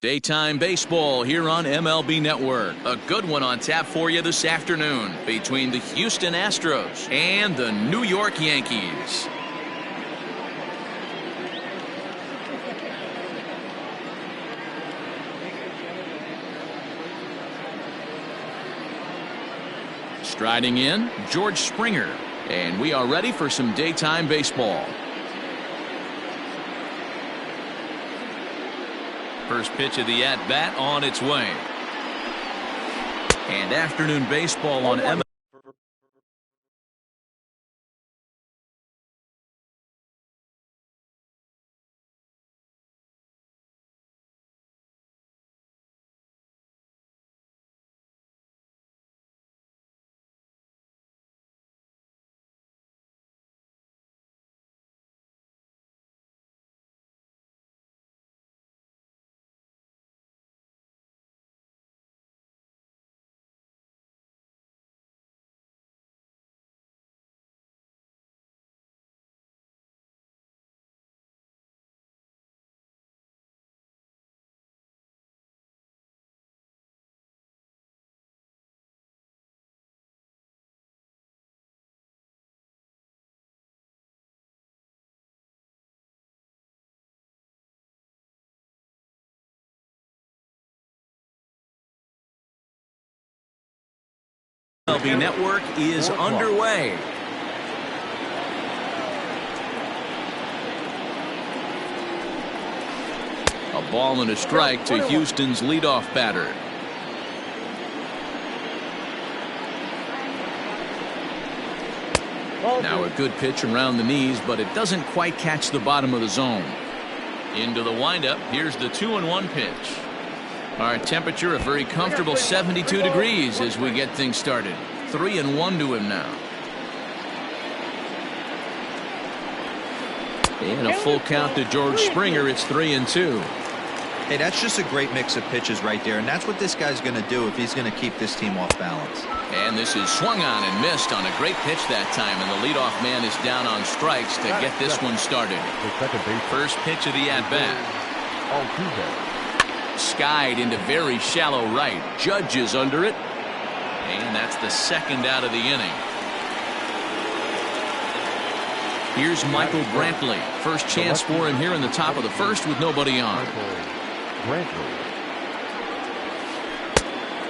Daytime baseball here on MLB Network. A good one on tap for you this afternoon between the Houston Astros and the New York Yankees. Striding in, George Springer, and we are ready for some daytime baseball. First pitch of the at-bat on its way. And afternoon baseball on MLB. MLB Network is underway. A ball and a strike to Houston's leadoff batter. Now a good pitch around the knees, but it doesn't quite catch the bottom of the zone. Into the windup. Here's the 2-1 pitch. Our temperature a very comfortable 72 degrees as we get things started. 3-1 to him now. And a full count to George Springer. It's 3-2. Hey, that's just a great mix of pitches right there, and that's what this guy's going to do if he's going to keep this team off balance. And this is swung on and missed on a great pitch that time, and the leadoff man is down on strikes to get this one started. First pitch of the at-bat. Skied into very shallow right. Judge is under it. And that's the second out of the inning. Here's Michael Brantley. First chance for him here in the top of the first with nobody on.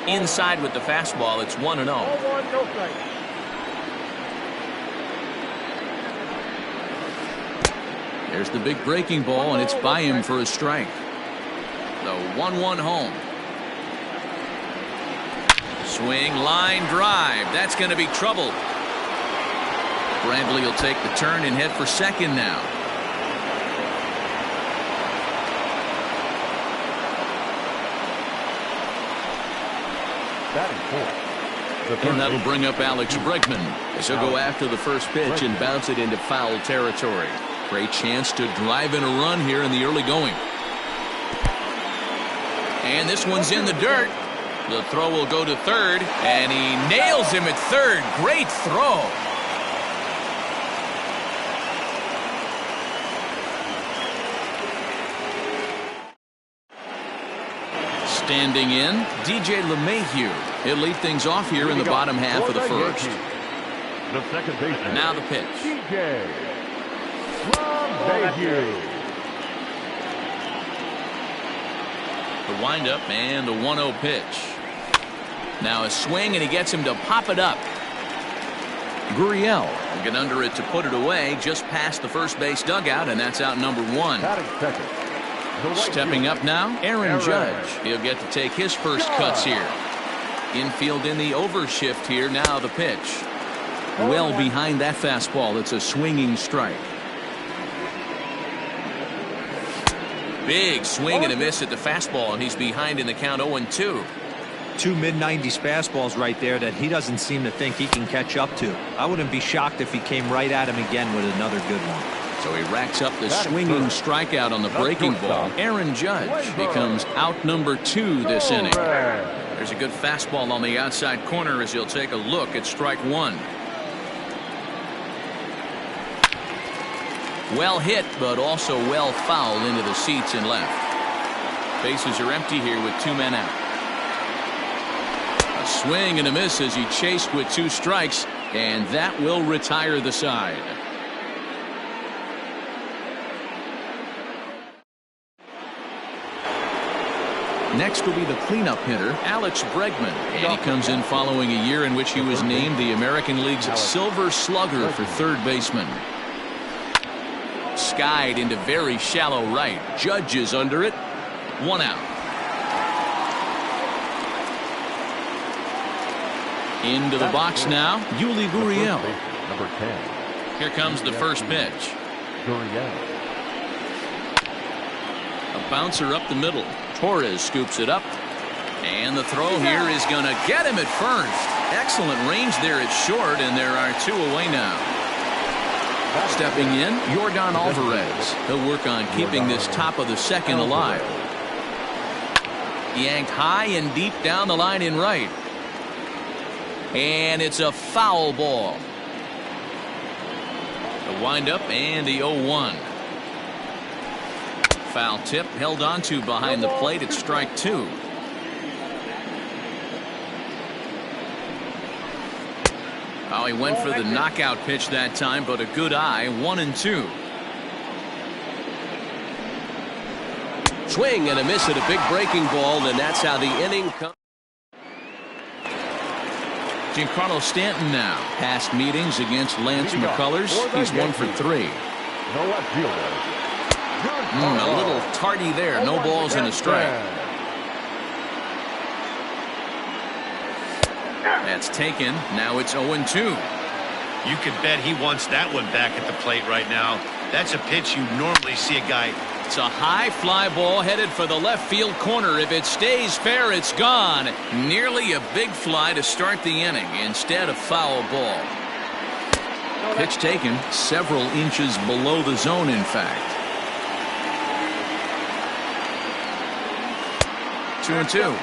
Inside with the fastball. It's 1-0. There's the big breaking ball, and it's by him for a strike. The 1-1 home. Swing, line drive. That's going to be trouble. Brantley will take the turn and head for second now. And that'll bring up Alex Bregman as he'll go after the first pitch and bounce it into foul territory. Great chance to drive in a run here in the early going. And this one's in the dirt. The throw will go to third, and he nails him at third. Great throw. Standing in, DJ LeMahieu. He'll lead things off here in the bottom half of the first. Now the pitch. DJ LeMahieu. The windup and the 1-0 pitch. Now a swing, and he gets him to pop it up. Gurriel will get under it to put it away just past the first base dugout, and that's out number 1. Stepping up now, Aaron Judge. He'll get to take his first cuts here. Infield in the overshift here. Now the pitch. Well behind that fastball. It's a swinging strike. Big swing and a miss at the fastball, and he's behind in the count 0-2. Two mid-90s fastballs right there that he doesn't seem to think he can catch up to. I wouldn't be shocked if he came right at him again with another good one. So he racks up the swinging strikeout on the breaking ball. Aaron Judge becomes out number 2 this inning. There's a good fastball on the outside corner as he'll take a look at strike 1. Well hit, but also well fouled into the seats and left. Bases are empty here with 2 men out. A swing and a miss as he chased with 2 strikes, and that will retire the side. Next will be the cleanup hitter, Alex Bregman, and he comes in following a year in which he was named the American League's Silver Slugger for third baseman. Skied into very shallow right. Judge is under it. 1 out. Into the box now, Yuli Gurriel. Number 10. Here comes the first pitch. A bouncer up the middle. Torres scoops it up. And the throw here is going to get him at first. Excellent range there at short, and there are 2 away now. Stepping in, Yordan Alvarez. He'll work on keeping this top of the second alive. Yanked high and deep down the line in right. And it's a foul ball. The windup and the 0-1. Foul tip held onto behind the plate at strike 2. Oh, he went for the knockout pitch that time, but a good eye. 1-2. Swing and a miss at a big breaking ball, and that's how the inning comes. Giancarlo Stanton now. Past meetings against Lance McCullers. He's 1 for 3. A little tardy there. No balls and a strike. That's taken. Now it's 0-2. You could bet he wants that one back at the plate right now. That's a pitch you normally see a guy. It's a high fly ball headed for the left field corner. If it stays fair, it's gone. Nearly a big fly to start the inning. Instead, a foul ball. Pitch taken several inches below the zone, in fact. 2-2.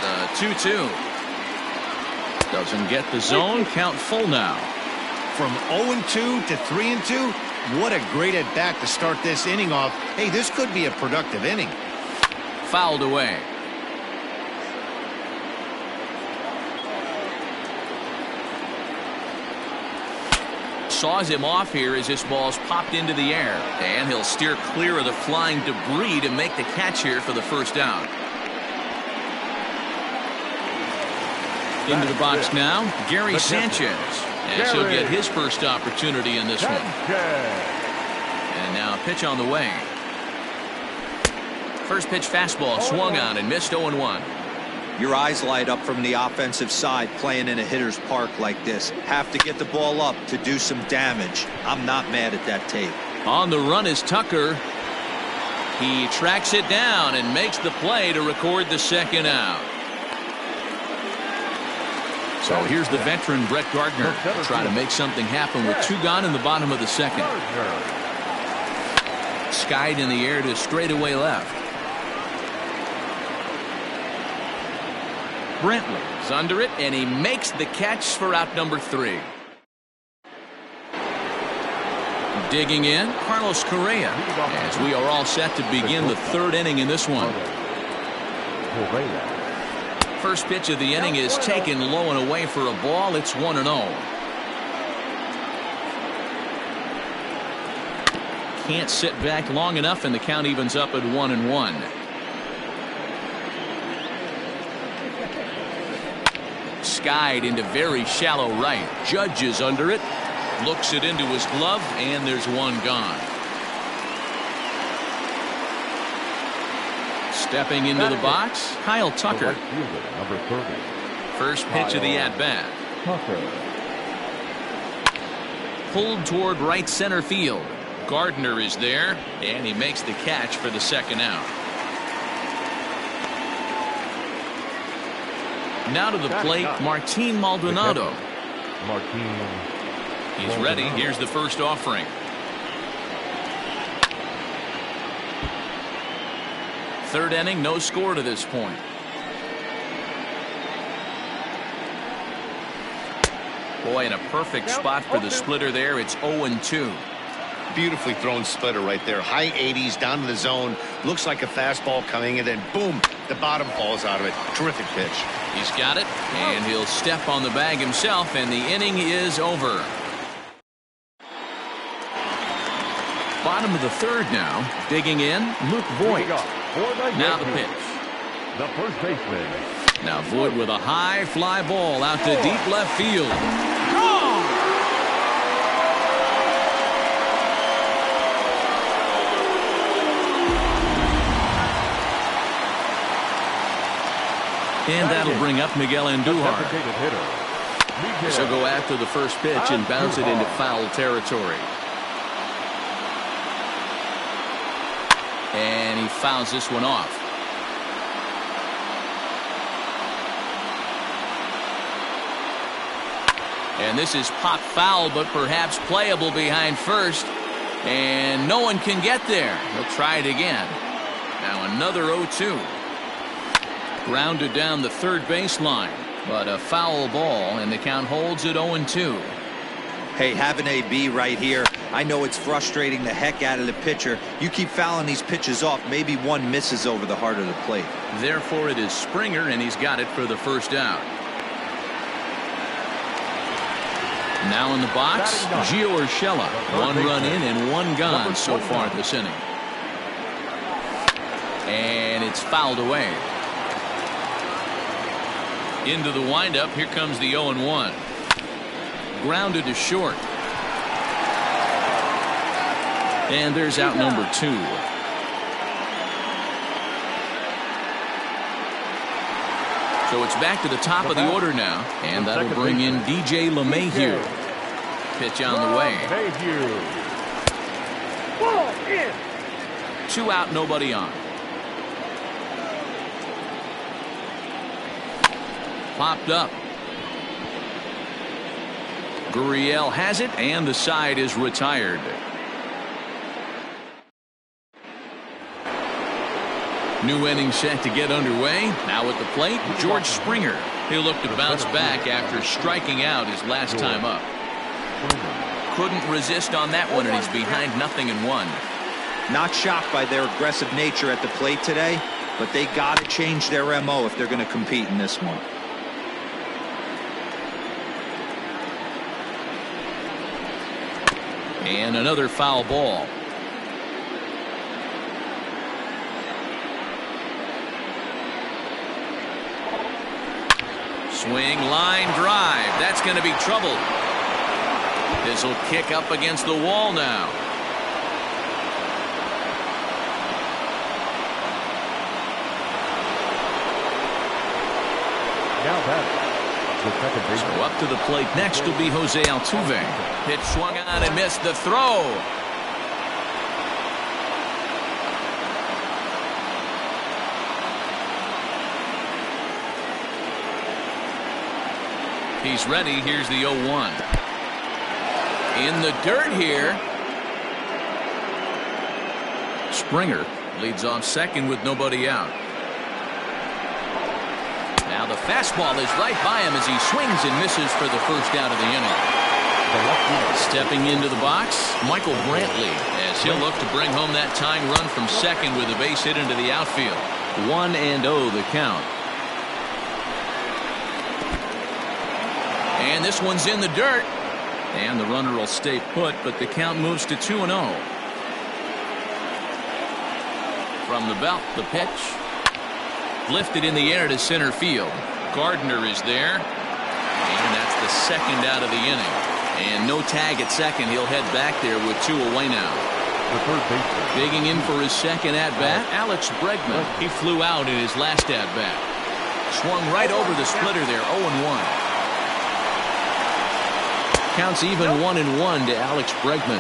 The 2-2. Doesn't get the zone. Count full now. From 0-2 to 3-2, what a great at bat to start this inning off. Hey, this could be a productive inning. Fouled away. Saws him off here as this ball's popped into the air, and he'll steer clear of the flying debris to make the catch here for the first out. Into the box now, Gary Sanchez. And he'll get his first opportunity in this one. And now a pitch on the way. First pitch fastball swung on and missed. 0-1. Your eyes light up from the offensive side playing in a hitter's park like this. Have to get the ball up to do some damage. I'm not mad at that tape. On the run is Tucker. He tracks it down and makes the play to record the second out. So here's the veteran Brett Gardner trying to make something happen with 2 gone in the bottom of the second. Skied in the air to straightaway left. Brantley is under it, and he makes the catch for out number 3. Digging in, Carlos Correa, as we are all set to begin the 3rd inning in this one. First pitch of the inning is taken low and away for a ball. It's 1-0. Can't sit back long enough, and the count evens up at 1-1. Skied into very shallow right. Judge is under it. Looks it into his glove, and there's 1 gone. Stepping into the box, Kyle Tucker. Number 30. First pitch of the at-bat. Pulled toward right center field. Gardner is there, and he makes the catch for the second out. Now to the plate, Martin Maldonado. He's ready. Here's the first offering. Third inning, no score to this point. Boy, in a perfect spot for the splitter there. It's 0-2. beautifully thrown splitter right there. High 80s, down to the zone. Looks like a fastball coming, and then boom, the bottom falls out of it. Terrific pitch. He's got it, and he'll step on the bag himself, and the inning is over. Bottom of the third now. Digging in, Luke Voigt. Now the pitch. The first baseman. Now Voigt with a high fly ball out to deep left field. Gone! And that'll bring up Miguel Andujar. So go after the first pitch and bounce it into foul territory. And he fouls this one off. And this is pop foul, but perhaps playable behind first. And no one can get there. He'll try it again. Now another 0-2. Grounded down the third baseline, but a foul ball, and the count holds at 0-2. Hey, have an AB right here. I know it's frustrating the heck out of the pitcher. You keep fouling these pitches off, maybe one misses over the heart of the plate. Therefore, it is Springer, and he's got it for the first out. Now in the box, Gio Urshela. One run in and one gone so far this inning. And it's fouled away. Into the windup, here comes the 0-1. Grounded to short. And there's out number 2. So it's back to the top of the order now, and that'll bring in DJ LeMahieu. Pitch on the way. 2 out, nobody on. Popped up. Gurriel has it, and the side is retired. New inning set to get underway. Now at the plate, George Springer. He'll look to bounce back after striking out his last time up. Couldn't resist on that one, and he's behind 0-1. Not shocked by their aggressive nature at the plate today, but they got to change their MO if they're going to compete in this one. And another foul ball. Swing, line drive. That's going to be trouble. This will kick up against the wall now. So up to the plate next will be Jose Altuve. Pitch swung on and missed. The throw. He's ready. Here's the 0-1. In the dirt here. Springer leads off second with nobody out. Now the fastball is right by him as he swings and misses for the first out of the inning. Stepping into the box, Michael Brantley, as he'll look to bring home that tying run from second with a base hit into the outfield. 1-0 the count. And this one's in the dirt. And the runner will stay put, but the count moves to 2-0. From the belt, the pitch. Lifted in the air to center field. Gardner is there. And that's the second out of the inning. And no tag at second. He'll head back there with 2 away now. Digging in for his second at-bat, Alex Bregman. He flew out in his last at-bat. Swung right over the splitter there, 0-1. Counts even 1-1 to Alex Bregman.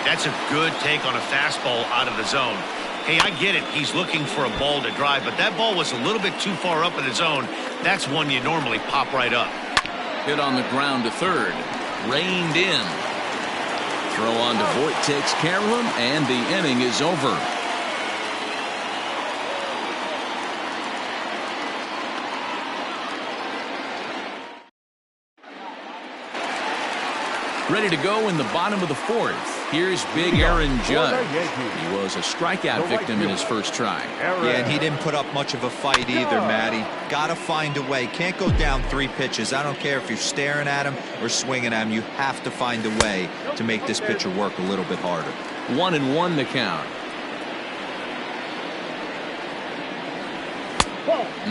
That's a good take on a fastball out of the zone. Hey, I get it. He's looking for a ball to drive, but that ball was a little bit too far up in the zone. That's one you normally pop right up. Hit on the ground to third. Reined in. Throw on to Voigt takes care of him, and the inning is over. Ready to go in the bottom of the fourth. Here's big Aaron Judge. He was a strikeout victim in his first try. Yeah, and he didn't put up much of a fight either, Matty. Got to find a way. Can't go down 3 pitches. I don't care if you're staring at him or swinging at him. You have to find a way to make this pitcher work a little bit harder. 1-1 the count.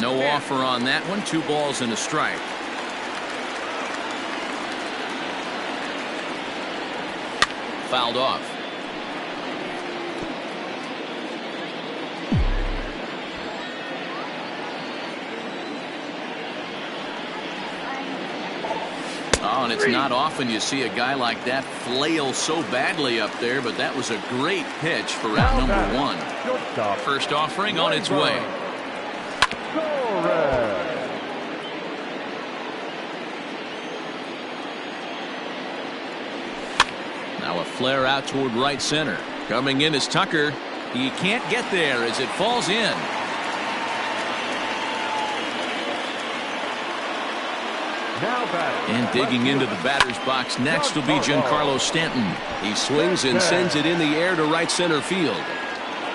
No offer on that one. 2 balls and a strike. Fouled off. Oh, and it's not often you see a guy like that flail so badly up there, but that was a great pitch for out number 1. First offering on its way. Now a flare out toward right center. Coming in is Tucker. He can't get there as it falls in. And digging into the batter's box next will be Giancarlo Stanton. He swings and sends it in the air to right center field.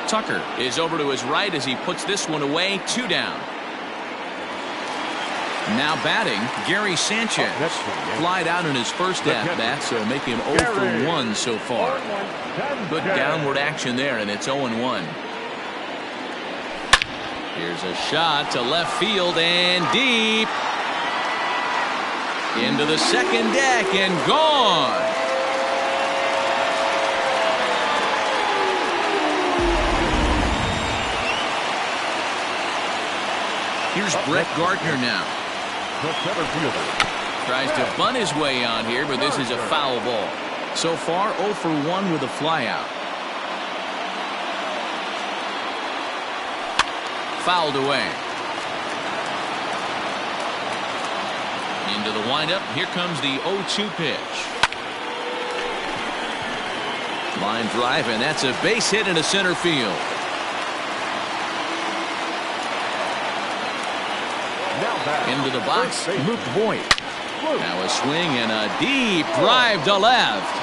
Tucker is over to his right as he puts this one away. 2 down. Now batting, Gary Sanchez. Flied out in his first at-bat, so make him 0 for 1 so far. Good downward action there, and it's 0-1. Here's a shot to left field and deep. Into the second deck and gone. Here's Brett Gardner now. Tries to bunt his way on here, but this is a foul ball. So far 0 for 1 with a flyout. Fouled away. Into the windup. Here comes the 0-2 pitch. Line drive, and that's a base hit into center field. Into the box, Luke Voigt. Now a swing and a deep drive to left.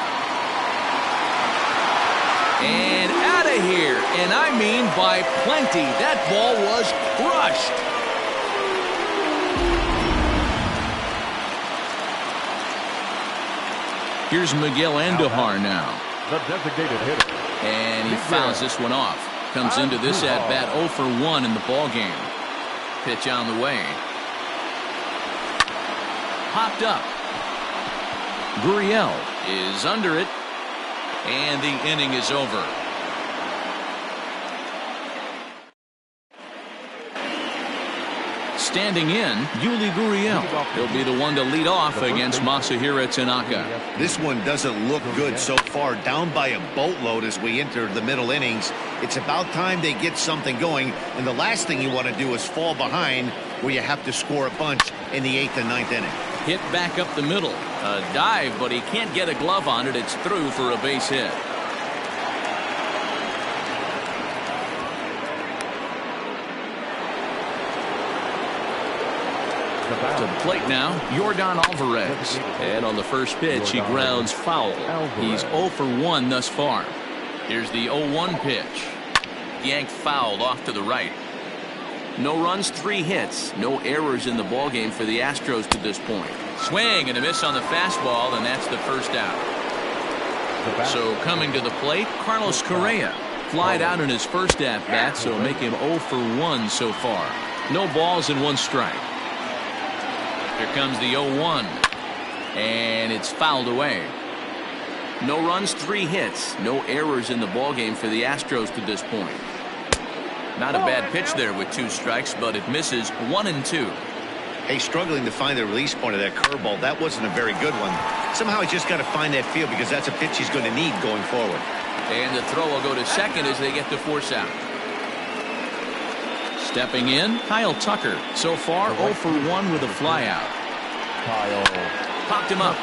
And out of here. And I mean by plenty. That ball was crushed. Here's Miguel Andujar now. The designated hitter. And he fouls this one off. Comes into this at-bat 0 for 1 in the ballgame. Pitch on the way. Popped up. Gurriel is under it. And the inning is over. Standing in, Yuli Gurriel. He'll be the one to lead off against Masahiro Tanaka. This one doesn't look good so far. Down by a boatload as we enter the middle innings. It's about time they get something going. And the last thing you want to do is fall behind where you have to score a bunch in the 8th and 9th inning. Hit back up the middle. A dive, but he can't get a glove on it. It's through for a base hit. To the plate now, Yordan Alvarez. And on the first pitch, he grounds foul. He's 0 for 1 thus far. Here's the 0-1 pitch. Yanked fouled off to the right. No runs, 3 hits. No errors in the ballgame for the Astros to this point. Swing and a miss on the fastball, and that's the first out. So coming to the plate, Carlos Correa. Flied out in his first at-bat, so make him 0 for 1 so far. No balls and 1 strike. Here comes the 0-1. And it's fouled away. No runs, 3 hits. No errors in the ballgame for the Astros to this point. Not a bad pitch there with 2 strikes, but it misses 1 and 2. Hey, struggling to find the release point of that curveball. That wasn't a very good one. Somehow he's just got to find that feel because that's a pitch he's going to need going forward. And the throw will go to second as they get the force out. Stepping in, Kyle Tucker. So far 0 for 1 with a flyout. Popped him up.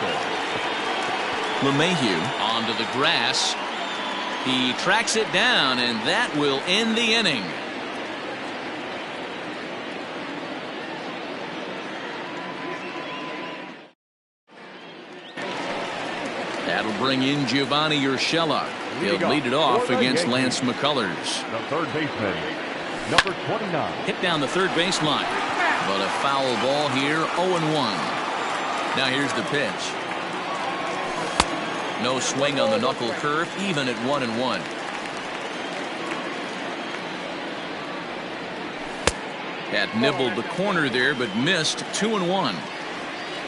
LeMahieu onto the grass. He tracks it down, and that will end the inning. That'll bring in Giovanni Urshela. He'll lead it off against Lance McCullers. The third baseman, number 29. Hit down the third baseline. But a foul ball here, 0-1. Now here's the pitch. No swing on the knuckle curve, even at 1-1. Had nibbled the corner there, but missed 2-1.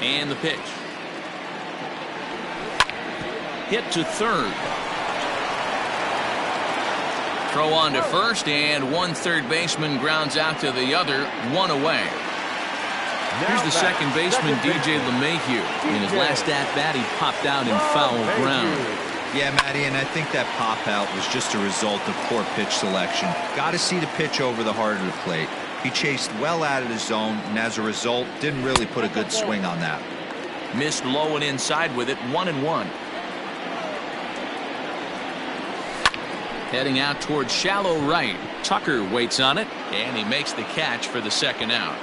And the pitch. Hit to third. Throw on to first, and one third baseman grounds out to the other, one away. Here's the second baseman, DJ LeMahieu. In his last at-bat, he popped out in foul ground. Yeah, Matty, and I think that pop out was just a result of poor pitch selection. Got to see the pitch over the heart of the plate. He chased well out of the zone, and as a result, didn't really put a good swing on that. Missed low and inside with it, 1-1. Heading out towards shallow right. Tucker waits on it, and he makes the catch for the second out.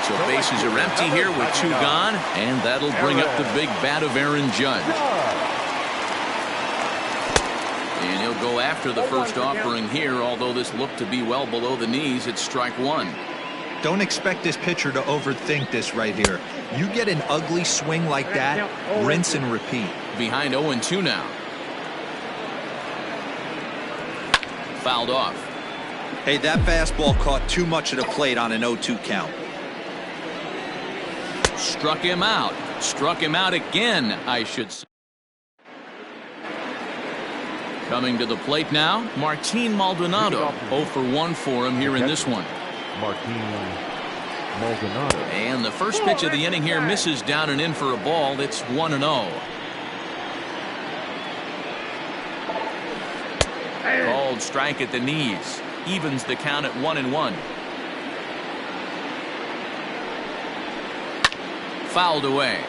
So bases are empty here with two gone, and that'll bring up the big bat of Aaron Judge. And he'll go after the first offering here, although this looked to be well below the knees. It's strike one. Don't expect this pitcher to overthink this right here. You get an ugly swing like that, rinse and repeat. Behind 0-2 now. Fouled off. Hey, that fastball caught too much of the plate on an 0-2 count. Struck him out. Struck him out again, I should say. Coming to the plate now, Martin Maldonado. 0-for-1 for him here in this one. Martin Maldonado. And the first pitch of the inning here misses down and in for a ball. It's 1-0. Called strike at the knees. Evens the count at 1-1. Fouled away.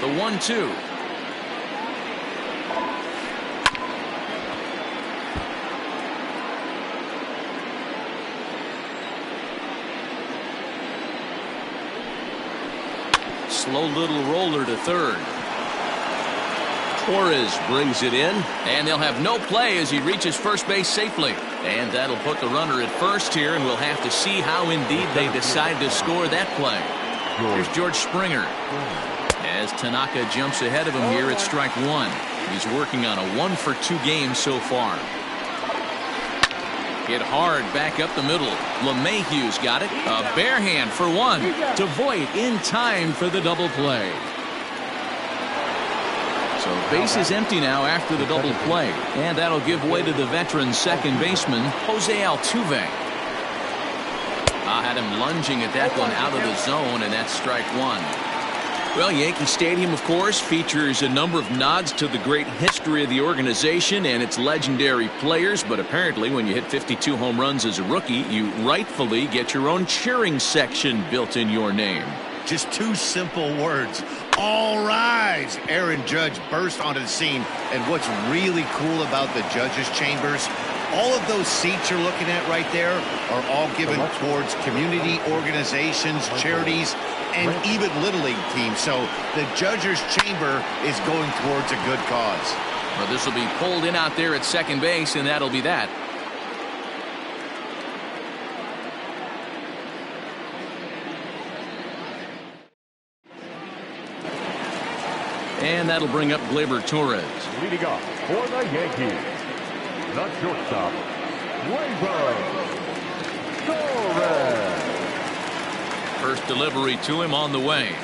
The 1-2. Slow little roller to third. Torres brings it in. And they'll have no play as he reaches first base safely. And that'll put the runner at first here, and we'll have to see how indeed they decide to score that play. Here's George Springer. As Tanaka jumps ahead of him here at strike one. He's working on a 1-for-2 game so far. Hit hard back up the middle. LeMahieu's got it. A bare hand for one. To Voit in time for the double play. So base is empty now after the double play. And that'll give way to the veteran second baseman, Jose Altuve. Had him lunging at that one out of the zone, and that's strike one. Well, Yankee Stadium, of course, features a number of nods to the great history of the organization and its legendary players, but apparently when you hit 52 home runs as a rookie, you rightfully get your own cheering section built in your name. Just two simple words. All rise. Aaron Judge burst onto the scene, and what's really cool about the judges' chambers, all of those seats you're looking at right there are all given towards community organizations, charities, and even Little League teams. So the judges' chamber is going towards a good cause. Well, this will be pulled in out there at second base, and that'll be that. And that'll bring up Gleyber Torres. Leading off for the Yankees, the shortstop, Gleyber Torres. First delivery to him on the way.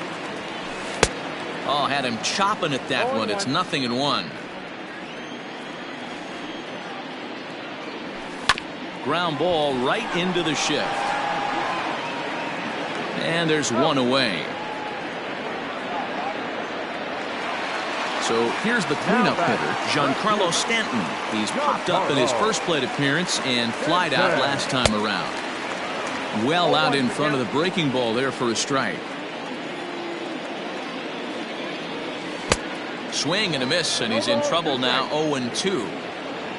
Oh, had him chopping at that one. It's 0-1. Ground ball right into the shift. And there's one away. So here's the cleanup hitter, Giancarlo Stanton. He's popped up in his first plate appearance and flied out last time around. Well out in front of the breaking ball there for a strike. Swing and a miss, and he's in trouble now. 0-2.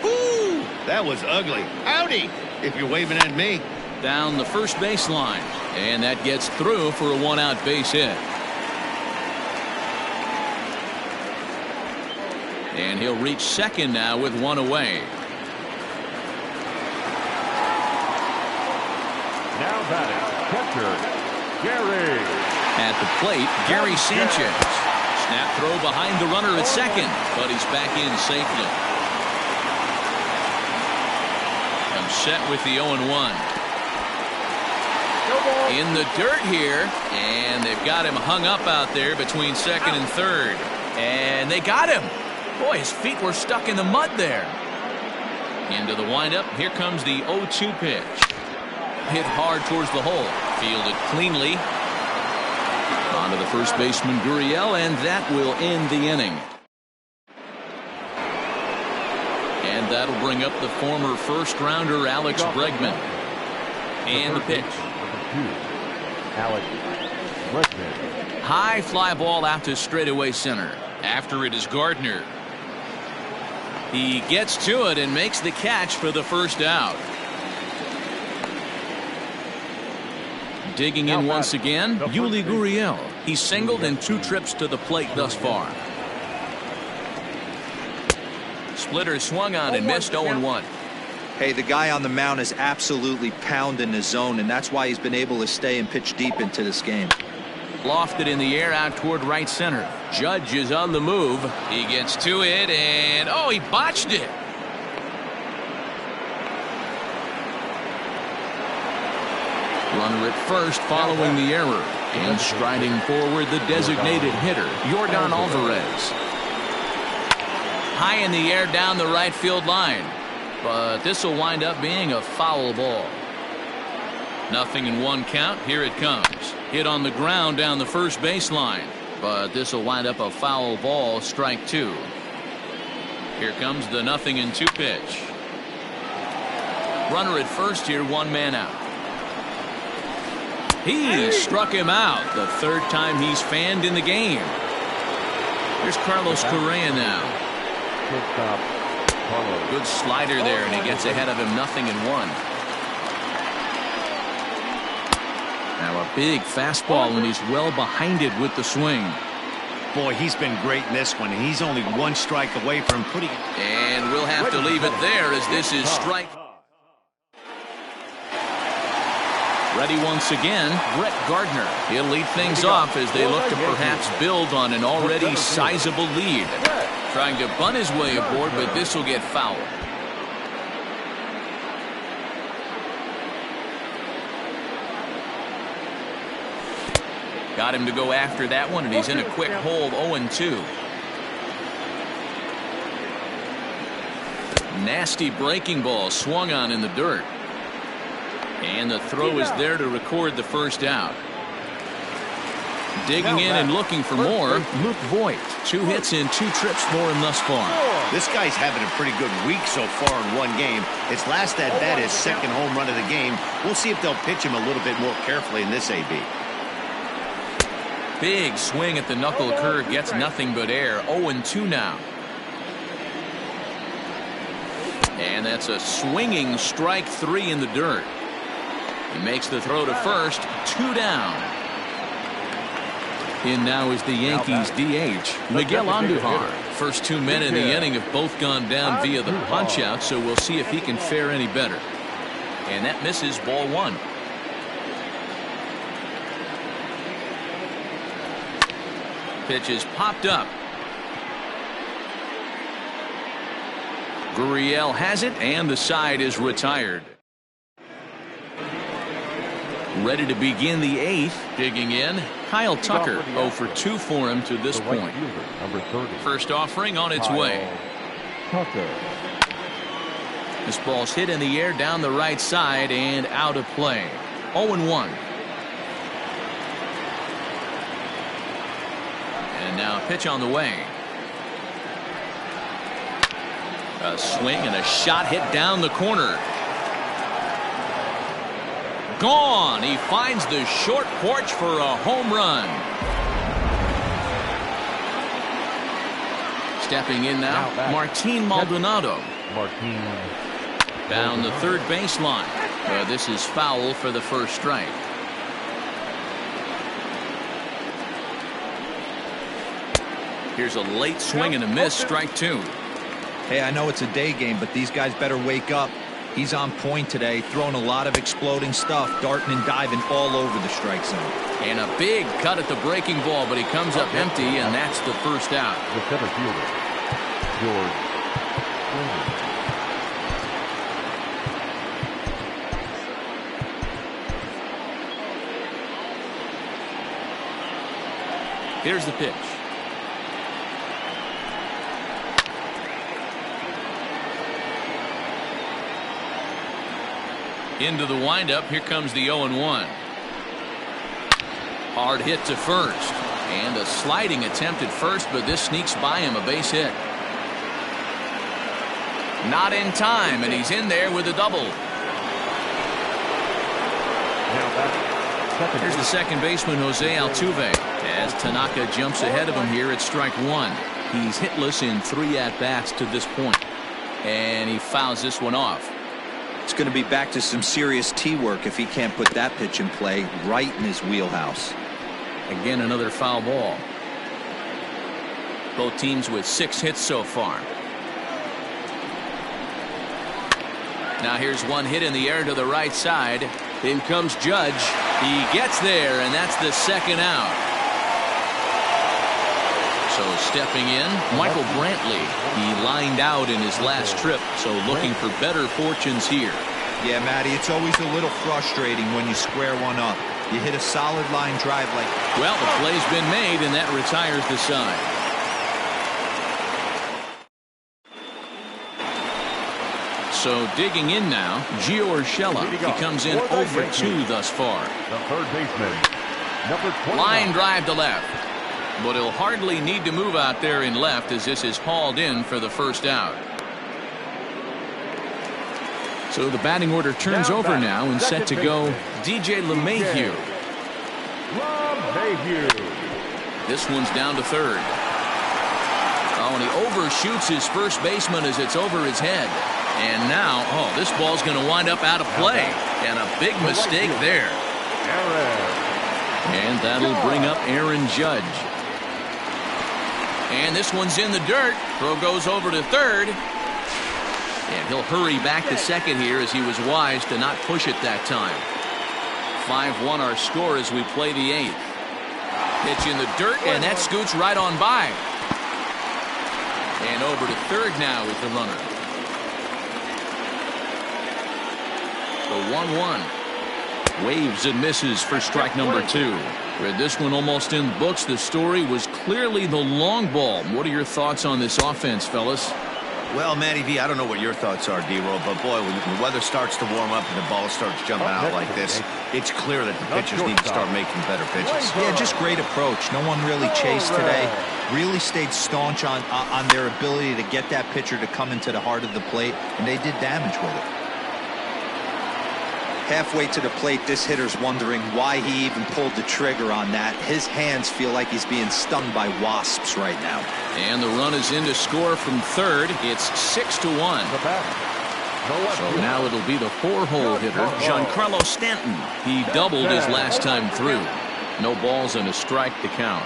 Ooh, that was ugly. Howdy, if you're waving at me. down the first baseline, and that gets through for a one-out base hit. And he'll reach second now with one away. Now batting, catcher, Gary. At the plate, Gary Sanchez. Snap throw behind the runner at second, but he's back in safely. I'm set with the 0-1. In the dirt here, and they've got him hung up out there between second and third. And they got him. Boy, his feet were stuck in the mud there. Into the windup, here comes the 0-2 pitch. Hit hard towards the hole. Fielded cleanly. On to the first baseman, Gurriel, and that will end the inning. And that'll bring up the former first-rounder Alex Bregman. And the pitch. Alex Bregman. High fly ball out to straightaway center. After it is Gardner. He gets to it and makes the catch for the first out. Digging in once again, Yuli Gurriel. He's singled in 2 trips to the plate thus far. Splitter swung on and missed 0-1. Hey, the guy on the mound is absolutely pounding the zone, and that's why he's been able to stay and pitch deep into this game. Lofted in the air out toward right center. Judge is on the move. He gets to it, and oh, he botched it. Runner at first following the error. And striding forward, the designated hitter, Yordan Alvarez. High in the air down the right field line. But this will wind up being a foul ball. 0-1 count. Here it comes. Hit on the ground down the first baseline. But this will wind up a foul ball, strike 2. Here comes the 0-2 pitch. Runner at first here, 1 man out. He struck him out. The 3rd time he's fanned in the game. Here's Carlos Correa now. Good slider there, and he gets ahead of him. 0-1. Now a big fastball, and he's well behind it with the swing. Boy, he's been great in this one. He's only 1 strike away from putting it. And we'll have to leave it there as this is strike. Ready once again, Brett Gardner. He'll lead things off as they look to perhaps build on an already sizable lead. Trying to bunt his way aboard, but this will get fouled. Got him to go after that one, and he's in a quick hole, 0-2. Nasty breaking ball swung on in the dirt. And the throw is there to record the first out. Digging in and looking for more, Luke Voigt. 2 hits in 2 trips for him thus far. This guy's having a pretty good week so far in 1 game. His last at bat, his 2nd home run of the game. We'll see if they'll pitch him a little bit more carefully in this AB. Big swing at the knuckle curve, gets nothing but air. 0-2 now. And that's a swinging strike 3 in the dirt. He makes the throw to first. 2 down. In now is the Yankees DH, Miguel Andujar. First 2 men in the inning have both gone down via the punch-out, so we'll see if he can fare any better. And that misses, ball 1. Pitch is popped up. Gurriel has it, and the side is retired. Ready to begin the 8th. Digging in, Kyle Tucker. 0 for 2 for him to this point. First offering on its way. This ball's hit in the air down the right side and out of play. 0-1. And now a pitch on the way. A swing and a shot hit down the corner. Gone. He finds the short porch for a home run. Stepping in now, Martin Maldonado. Down the third baseline. This is foul for the first strike. Here's a late swing and a miss, strike two. Hey, I know it's a day game, but these guys better wake up. He's on point today, throwing a lot of exploding stuff, darting and diving all over the strike zone. And a big cut at the breaking ball, but he comes up empty, and that's the first out. The center fielder, George. Here's the pitch. Into the windup. Here comes the 0-1. Hard hit to first. And a sliding attempt at first, but this sneaks by him, a base hit. Not in time, and he's in there with a double. Here's the second baseman, Jose Altuve, as Tanaka jumps ahead of him here at strike one. He's hitless in 3 at-bats to this point, and he fouls this one off. It's going to be back to some serious tee work if he can't put that pitch in play right in his wheelhouse. Again, another foul ball. Both teams with 6 hits so far. Now here's one hit in the air to the right side. In comes Judge. He gets there, and that's the second out. So stepping in, Michael Brantley. He lined out in his last trip, so looking for better fortunes here. Yeah, Matty, it's always a little frustrating when you square one up. You hit a solid line drive like... Well, the play's been made, and that retires the side. So digging in now, Gio Urshela. He comes in 0 for 2 thus far. The third baseman, number 29. Line drive to left. But he'll hardly need to move out there in left as this is hauled in for the first out. So the batting order turns over now and set to go DJ LeMahieu. This one's down to third. Oh, and he overshoots his first baseman as it's over his head. And now, this ball's going to wind up out of play. And a big mistake there. And that'll bring up Aaron Judge. And this one's in the dirt. Throw goes over to third. And he'll hurry back to second here as he was wise to not push it that time. 5-1 our score as we play the 8th. Pitch in the dirt, and that scoots right on by. And over to third now is the runner. The 1-1. Waves and misses for strike number 2. With this one almost in the books, the story was clearly the long ball. What are your thoughts on this offense, fellas? Well, Matty V, I don't know what your thoughts are, D-Roll, but boy, when the weather starts to warm up and the ball starts jumping out like this, it's clear that the pitchers need to start making better pitches. Yeah, just great approach. No one really chased today. Really stayed staunch on their ability to get that pitcher to come into the heart of the plate, and they did damage with it. Halfway to the plate, this hitter's wondering why he even pulled the trigger on that. His hands feel like he's being stung by wasps right now. And the run is in to score from third. It's 6-1. So now it'll be the 4-hole hitter, Giancarlo Stanton. He doubled his last time through. No balls and a strike to count.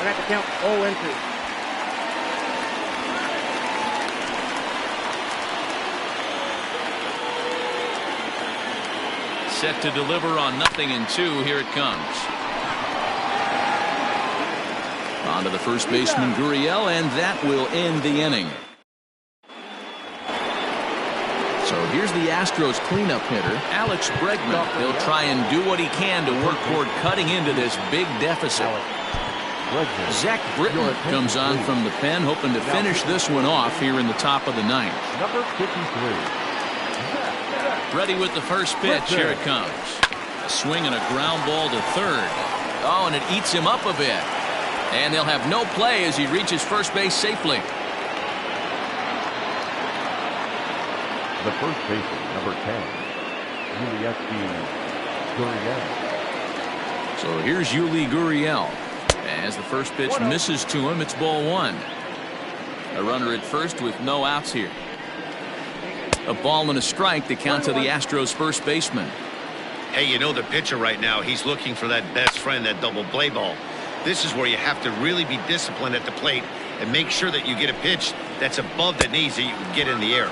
I got to count 0-2. Set to deliver on 0-2. Here it comes. On to the first baseman, Gurriel, and that will end the inning. So here's the Astros cleanup hitter, Alex Bregman. He'll try and do what he can to work toward cutting into this big deficit. Zach Britton comes on from the pen, hoping to finish this one off here in the top of the 9th. Number 53. Ready with the first pitch. Here it comes. A swing and a ground ball to third. Oh, and it eats him up a bit. And they'll have no play as he reaches first base safely. The first baseman, number 10, Gurriel. So here's Yuli Gurriel. As the first pitch misses to him, it's ball 1. A runner at first with no outs here. A ball and a strike to count to the Astros first baseman. Hey, you know the pitcher right now, he's looking for that best friend, that double play ball. This is where you have to really be disciplined at the plate and make sure that you get a pitch that's above the knees that you can get in the air.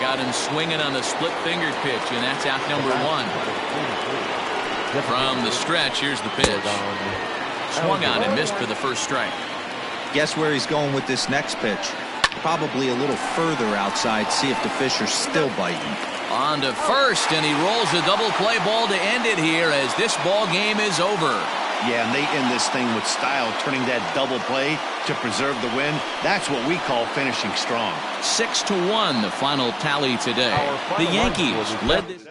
Got him swinging on a split-fingered pitch, and that's out number 1. From the stretch, here's the pitch. Swung on and missed for the first strike. Guess where he's going with this next pitch? Probably a little further outside. See if the fish are still biting. On to first, and he rolls a double play ball to end it here as this ball game is over. Yeah, and they end this thing with style, turning that double play to preserve the win. That's what we call finishing strong. 6-1, the final tally today. The Yankees led this.